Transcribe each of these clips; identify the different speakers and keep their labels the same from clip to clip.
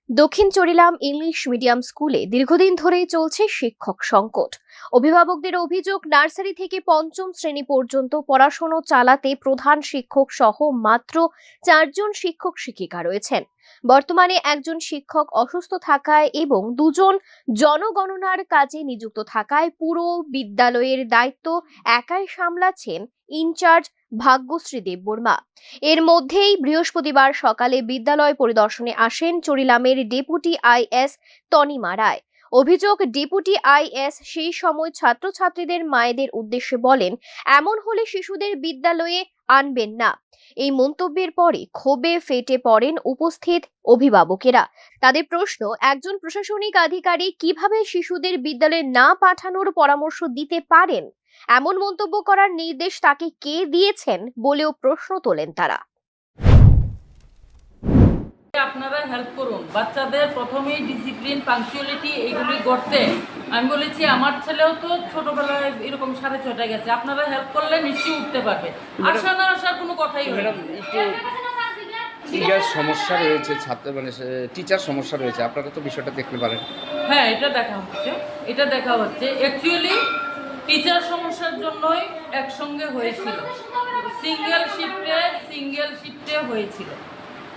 Speaker 1: দক্ষিণ Charilam English medium স্কুলে দীর্ঘদিন ধরেই চলছে শিক্ষক সংকট। অভিভাবকদের অভিযোগ, নার্সারি থেকে পঞ্চম শ্রেণী পর্যন্ত পড়াশোনা চালাতে প্রধান শিক্ষক সহ মাত্র 4 জন শিক্ষক শিক্ষিকা রয়েছেন। বর্তমানে একজন শিক্ষক অসুস্থ থাকায় এবং 2 জন জনগণনার কাজে নিযুক্ত থাকায় পুরো বিদ্যালয়ের দায়িত্ব একাই সামলাচ্ছেন ইনচার্জ ভাগ্যশ্রী দেববর্মা। এর মধ্যেই বৃহস্পতিবার সকালে বিদ্যালয় পরিদর্শনে আসেন চরিলামের ডেপুটি আইএস তনিমা রায়। অভিযোগ, ডেপুটি আইএস সেই সময় ছাত্রছাত্রীদের মায়েদের উদ্দেশ্যে বলেন, এমন হলে শিশুদের বিদ্যালয়ে আনবেন না। এই মন্তব্যের পরে ক্ষোভে ফেটে পড়েন উপস্থিত অভিভাবকেরা। তাদের প্রশ্ন, একজন প্রশাসনিক আধিকারিক কিভাবে শিশুদের বিদ্যালয়ে না পাঠানোর পরামর্শ দিতে পারেন? এমন মন্তব্য করার নির্দেশ তাকে কে দিয়েছেন বলেও প্রশ্ন তোলেন তারা।
Speaker 2: আপনারা হেল্প করুন, বাচ্চাদের প্রথমেই ডিসিপ্লিন, পাংচুয়ালিটি এগুলি করতে আমি বলেছি। আমার ছেলেও তো ছোটবেলায় এরকম 6:30টায় গেছে। আপনারা হেল্প করলে নিশ্চয়ই উঠতে পারবে। আসা না আসার কোনো কথাই হয় না।
Speaker 3: টিচার সমস্যা রয়েছে, টিচার সমস্যা রয়েছে, আপনারা তো বিষয়টা দেখতে পারেন।
Speaker 2: হ্যাঁ, এটা দেখা হচ্ছে অ্যাকচুয়ালি টিচার সমস্যার জন্যই একসঙ্গে হয়েছিল, সিঙ্গেল শিফটে হয়েছিল।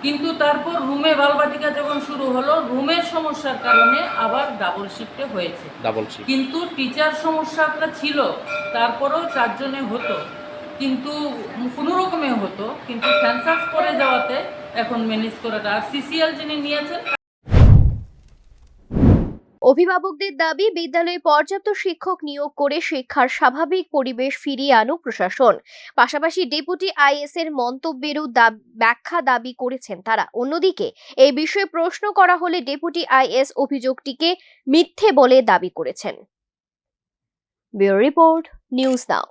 Speaker 2: কিন্তু তারপর রুমে বালবাটিকা যখন শুরু হলো, রুমের সমস্যার কারণে আবার ডাবল শিফটে হয়েছে। কিন্তু টিচার সমস্যাটা ছিল, তারপরেও 4 জনে হতো, কিন্তু কোনো রকমে হতো। কিন্তু সেন্সাস করে যাওয়াতে এখন ম্যানেজ করাটা, আর সিসিএল যিনি নিয়েছেন।
Speaker 1: অভিভাবকদের দাবি, বিদ্যালয়ে পর্যাপ্ত শিক্ষক নিয়োগ করে শিক্ষার স্বাভাবিক পরিবেশ ফিরিয়ে আনুক প্রশাসন। পাশাপাশি ডেপুটি আইএস এর মন্তব্যেরও ব্যাখ্যা দাবি করেছেন তারা। অন্যদিকে এই বিষয়ে প্রশ্ন করা হলে ডেপুটি আইএস অভিযোগটিকে মিথ্যে বলে দাবি করেছেন। Bureau report, news now.